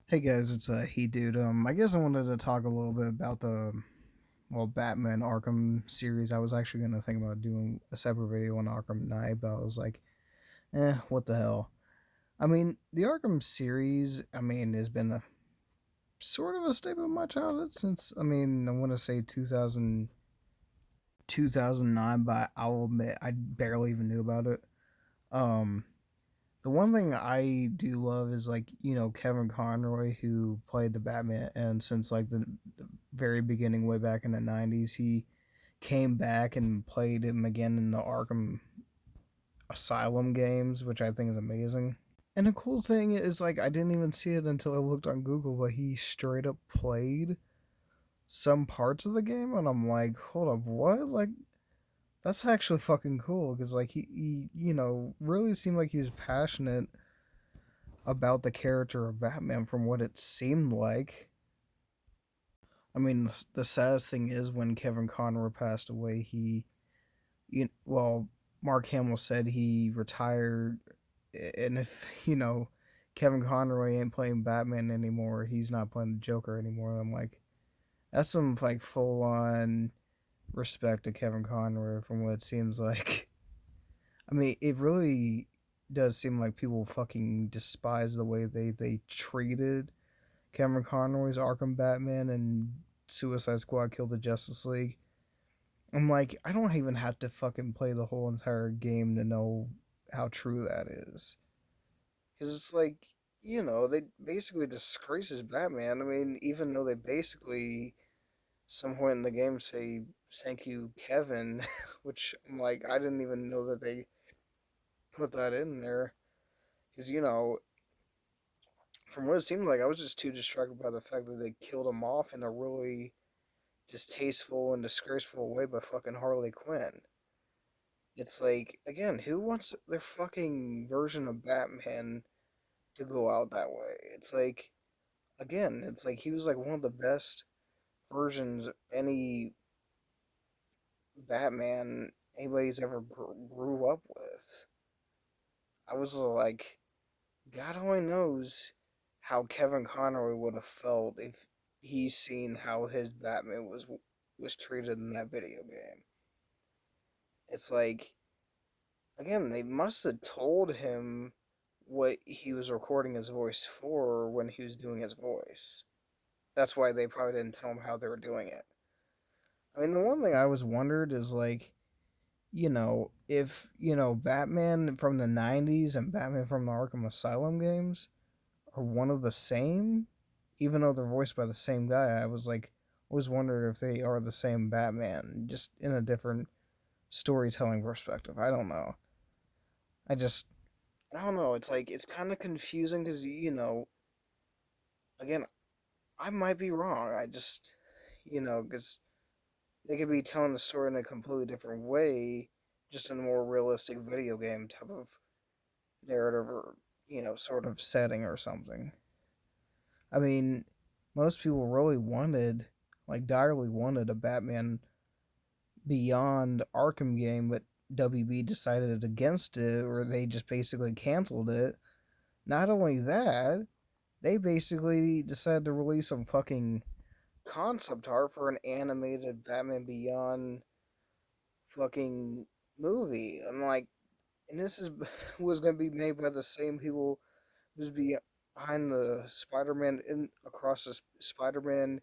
Hey guys, it's He Dude. I guess I wanted to talk a little bit about the Batman Arkham series. I was actually gonna think about doing a separate video on Arkham Knight, but I was like, what the hell? I mean, the Arkham series, has been a sort of a staple of my childhood since, I want to say 2009, but I'll admit I barely even knew about it. Um, The one thing I do love is Kevin Conroy who played the Batman, and since the very beginning, way back in the '90s, he came back and played him again in the Arkham Asylum games, which I think is amazing. And the cool thing is, I didn't even see it until I looked on Google, but he straight up played some parts of the game, and I'm like, hold up, what? That's actually fucking cool because he really seemed like he was passionate about the character of Batman from what it seemed like. The saddest thing is when Kevin Conroy passed away, Mark Hamill said he retired, and if Kevin Conroy ain't playing Batman anymore, he's not playing the Joker anymore. I'm like, that's some full on respect to Kevin Conroy from what it seems like. It really does seem like people fucking despise the way they treated Cameron Conroy's Arkham Batman and Suicide Squad Kill the Justice League. I'm like, I don't even have to fucking play the whole entire game to know how true that is. Because it's like, they basically disgraces Batman. Even though they basically, somewhere in the game, say, thank you, Kevin, which I'm like, I didn't even know that they put that in there. Because, from what it seemed like, I was just too distracted by the fact that they killed him off in a really distasteful and disgraceful way by fucking Harley Quinn. It's like, again, who wants their fucking version of Batman to go out that way? It's like, again, it's like he was like one of the best versions any Batman anybody's ever grew up with. I was like, God only knows how Kevin Conroy would have felt if he's seen how his Batman was treated in that video game. It's like, again, they must have told him what he was recording his voice for when he was doing his voice. That's why they probably didn't tell him how they were doing it. The one thing I always wondered is if, Batman from the '90s and Batman from the Arkham Asylum games are one of the same, even though they're voiced by the same guy. I was like, always wondered if they are the same Batman, just in a different storytelling perspective. I don't know. I just I don't know. It's like it's kind of confusing because again, I might be wrong. I just because they could be telling the story in a completely different way, just in a more realistic video game type of narrative or sort of setting or something. I mean, most people really wanted, like, direly wanted a Batman Beyond Arkham game, but WB decided against it, or they just basically canceled it. Not only that, they basically decided to release some fucking concept art for an animated Batman Beyond fucking movie. And this is was going to be made by the same people who's behind the Spider-Man in across the Spider-Man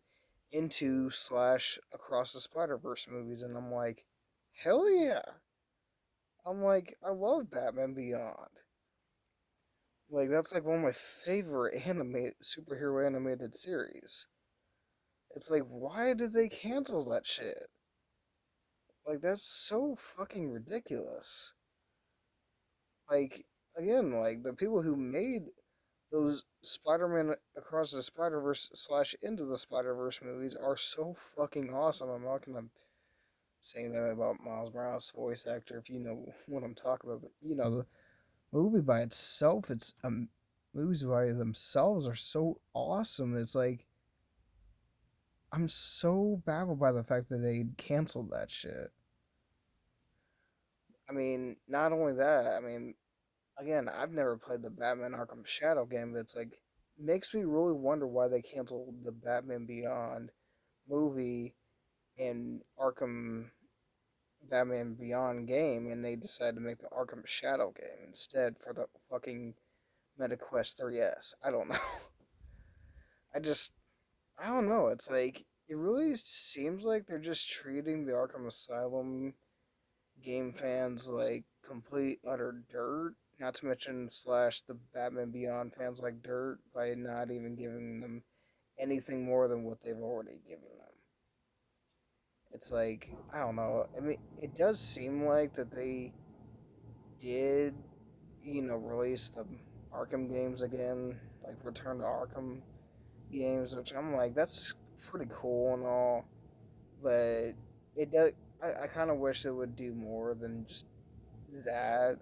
into slash across the Spider-Verse movies, and I'm like, hell yeah! I'm like, I love Batman Beyond. Like that's like one of my favorite anime superhero animated series. It's like, why did they cancel that shit? Like, that's so fucking ridiculous. Like, again, like, the people who made those Spider Man Across the Spider Verse slash Into the Spider Verse movies are so fucking awesome. I'm not gonna say that about Miles Morales' voice actor if you know what I'm talking about, but the movie by itself, movies by themselves are so awesome. It's like, I'm so baffled by the fact that they canceled that shit. Not only that, again, I've never played the Batman Arkham Shadow game, but it's like makes me really wonder why they canceled the Batman Beyond movie and Arkham Batman Beyond game, and they decided to make the Arkham Shadow game instead for the fucking MetaQuest 3S. I don't know. I just I don't know. It's like it really seems like they're just treating the Arkham Asylum game fans like complete utter dirt. Not to mention slash the Batman Beyond fans like dirt by not even giving them anything more than what they've already given them. It's like I don't know. I mean, it does seem like that they did, release the Arkham games again, like Return to Arkham games, which I'm like, that's pretty cool and all, but it does. I kind of wish it would do more than just that.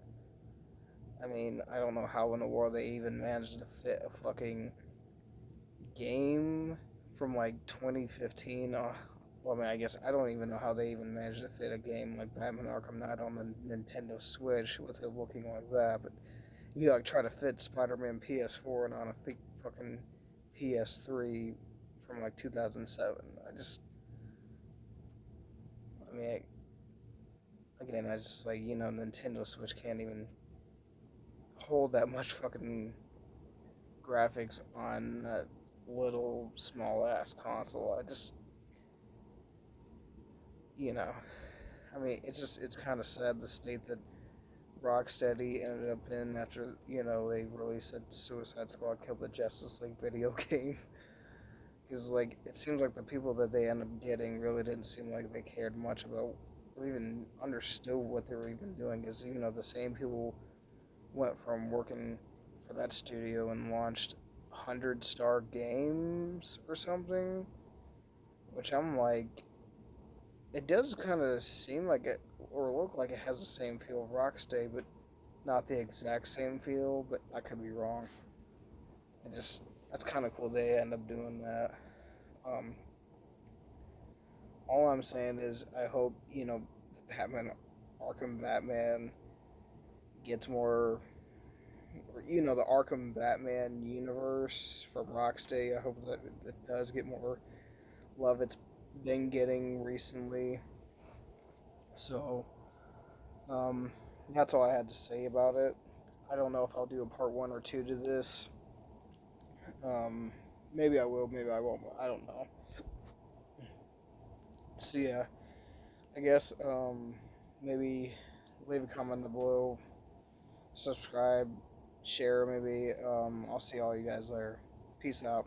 I mean, I don't know how in the world they even managed to fit a fucking game from like 2015. Well, I mean, I guess I don't even know how they even managed to fit a game like Batman Arkham Knight on the Nintendo Switch with it looking like that. But if you like try to fit Spider-Man PS4 and on a fucking PS3 from like 2007, I mean, again, I just like Nintendo Switch can't even hold that much fucking graphics on that little small ass console. You know, I mean, it's kind of sad the state that Rocksteady ended up in after they released that Suicide Squad killed the Justice League video game. Because like it seems like the people that they ended up getting really didn't seem like they cared much about or even understood what they were even doing. Because the same people went from working for that studio and launched 100-star games or something, which I'm like, it does kind of seem like it or look like it has the same feel of Rocksteady, but not the exact same feel. But I could be wrong. It just that's kind of cool they end up doing that. Um, all I'm saying is I hope the Batman Arkham Batman gets more. The Arkham Batman universe from Rocksteady. I hope that it does get more love it's been getting recently. So, um, that's all I had to say about it. I don't know if I'll do a part one or two to this. Um, maybe I will, maybe I won't. I don't know. So yeah, I guess maybe leave a comment below, subscribe, share. Maybe I'll see all you guys later. Peace out.